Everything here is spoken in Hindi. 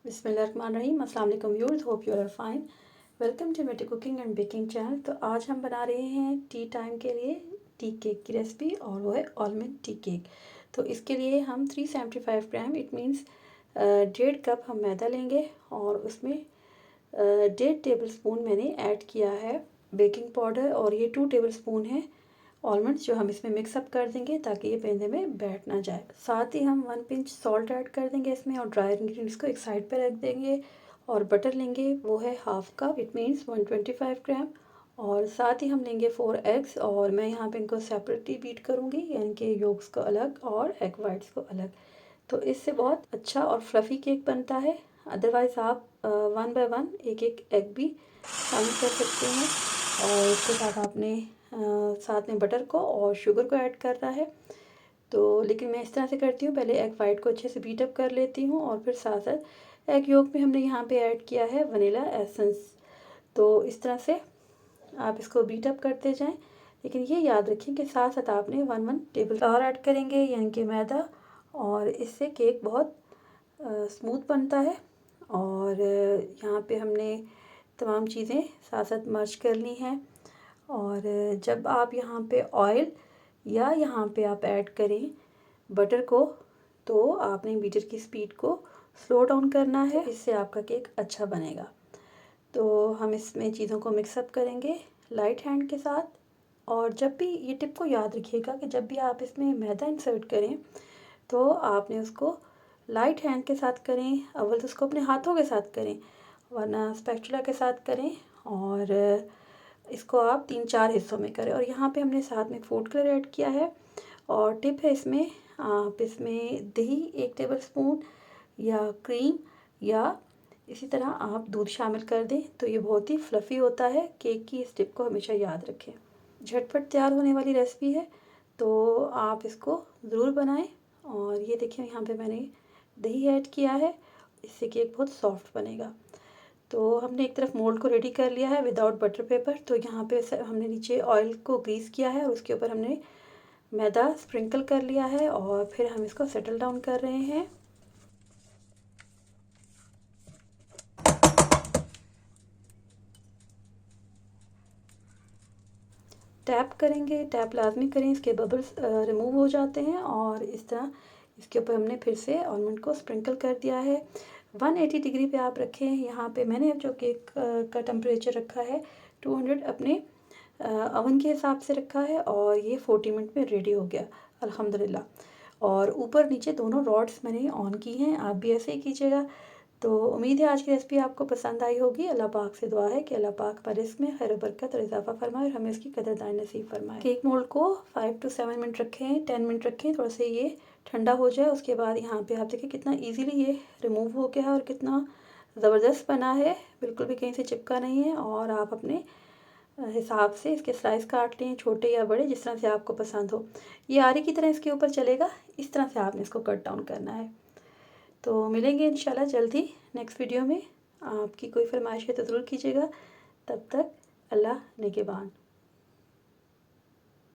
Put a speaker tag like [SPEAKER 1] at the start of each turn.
[SPEAKER 1] बिस्मिल्लाहिर्रहमानिर्रहीम। अस्सलाम वालेकुम viewers, hope you are fine. Welcome to मेटी कुकिंग एंड बेकिंग चैनल। तो आज हम बना रहे हैं टी टाइम के लिए टी केक की रेसिपी, और वो है आलमंड टी केक। तो इसके लिए हम 375 ग्राम इट मीन्स 1.5 कप हम मैदा लेंगे, और उसमें 1.5 टेबल स्पून मैंने ऐड किया है बेकिंग पाउडर, और ये 2 टेबल स्पून है आलमंड्स जो हम इसमें मिक्सअप कर देंगे ताकि ये पेंदे में बैठ ना जाए। साथ ही हम 1 पिंच सॉल्ट ऐड कर देंगे इसमें, और ड्राई इंग्रेडिएंट्स को एक साइड पे रख देंगे। और बटर लेंगे, वो है हाफ कप इट मीन्स 125 ग्राम। और साथ ही हम लेंगे 4 एग्स, और मैं यहाँ पे इनको सेपरेटली बीट करूँगी, यानी कि योग्स को अलग और एग वाइट्स को अलग। तो इससे बहुत अच्छा और फ्लफ़ी केक बनता है। अदरवाइज़ आप 1 बाय 1 एक एक एग भी शामिल कर सकते हैं। और इसके साथ आपने साथ में बटर को और शुगर को ऐड करना है। तो लेकिन मैं इस तरह से करती हूँ, पहले एग वाइट को अच्छे से बीट अप कर लेती हूँ, और फिर साथ साथ एग योक में हमने यहाँ पे ऐड किया है वनीला एसेंस। तो इस तरह से आप इसको बीट अप करते जाएं, लेकिन ये याद रखें कि साथ साथ आपने 1 टेबल फ्लावर ऐड करेंगे, यानी कि मैदा। और इससे केक बहुत स्मूथ बनता है। और यहाँ पे हमने तमाम चीज़ें साथ साथ मर्ज कर ली हैं। और जब आप यहाँ पे ऑयल या यहाँ पे आप ऐड करें बटर को, तो आपने बीटर की स्पीड को स्लो डाउन करना है, इससे आपका केक अच्छा बनेगा। तो हम इसमें चीज़ों को मिक्सअप करेंगे लाइट हैंड के साथ। और जब भी ये टिप को याद रखिएगा कि जब भी आप इसमें मैदा इंसर्ट करें, तो आपने उसको लाइट हैंड के साथ करें। अव्वल तो उसको अपने हाथों के साथ करें, वरना स्पैचुला के साथ करें। और इसको आप 3-4 हिस्सों में करें। और यहाँ पे हमने साथ में फूड कलर ऐड किया है। और टिप है इसमें, आप इसमें दही 1 टेबल स्पून या क्रीम या इसी तरह आप दूध शामिल कर दें, तो ये बहुत ही फ्लफ़ी होता है। केक की इस टिप को हमेशा याद रखें। झटपट तैयार होने वाली रेसिपी है, तो आप इसको ज़रूर बनाएं। और ये देखिए, यहाँ पे मैंने दही ऐड किया है, इससे केक बहुत सॉफ्ट बनेगा। तो हमने एक तरफ मोल्ड को रेडी कर लिया है विदाउट बटर पेपर। तो यहाँ पे हमने नीचे ऑयल को ग्रीस किया है, और उसके ऊपर हमने मैदा स्प्रिंकल कर लिया है, और फिर हम इसको सेटल डाउन कर रहे हैं। टैप करेंगे, टैप लाजमी करें, इसके बबल्स रिमूव हो जाते हैं। और इस तरह इसके ऊपर हमने फिर से आलमंड को स्प्रिंकल कर दिया है। 180 डिग्री पे आप रखें। यहाँ पे मैंने जो केक का टेम्परेचर रखा है 200 अपने अवन के हिसाब से रखा है, और ये 40 मिनट में रेडी हो गया अल्हम्दुलिल्लाह। और ऊपर नीचे दोनों रॉड्स मैंने ऑन की हैं, आप भी ऐसे ही कीजिएगा। तो उम्मीद है आज की रेसिपी आपको पसंद आई होगी। अल्लाह पाक से दुआ है कि अल्लाह पाक हमारे इसमें खैर बरकत और इजाफा फरमाए, और हमें इसकी कदरदानी नसीब फरमाए। केक मोल्ड को 5 to 7 मिनट रखें, 10 मिनट रखें, थोड़ा सा ये ठंडा हो जाए। उसके बाद यहाँ पे आप देखिए कितना ईजीली ये रिमूव हो गया है, और कितना ज़बरदस्त बना है, बिल्कुल भी कहीं से चिपका नहीं है। और आप अपने हिसाब से इसके स्लाइस काट लें, छोटे या बड़े, जिस तरह से आपको पसंद हो। ये आरी की तरह इसके ऊपर चलेगा, इस तरह से आपने इसको कट डाउन करना है। तो मिलेंगे इंशाल्लाह जल्दी नेक्स्ट वीडियो में। आपकी कोई फरमाइश है तो ज़रूर कीजिएगा। तब तक अल्लाह निगहबान।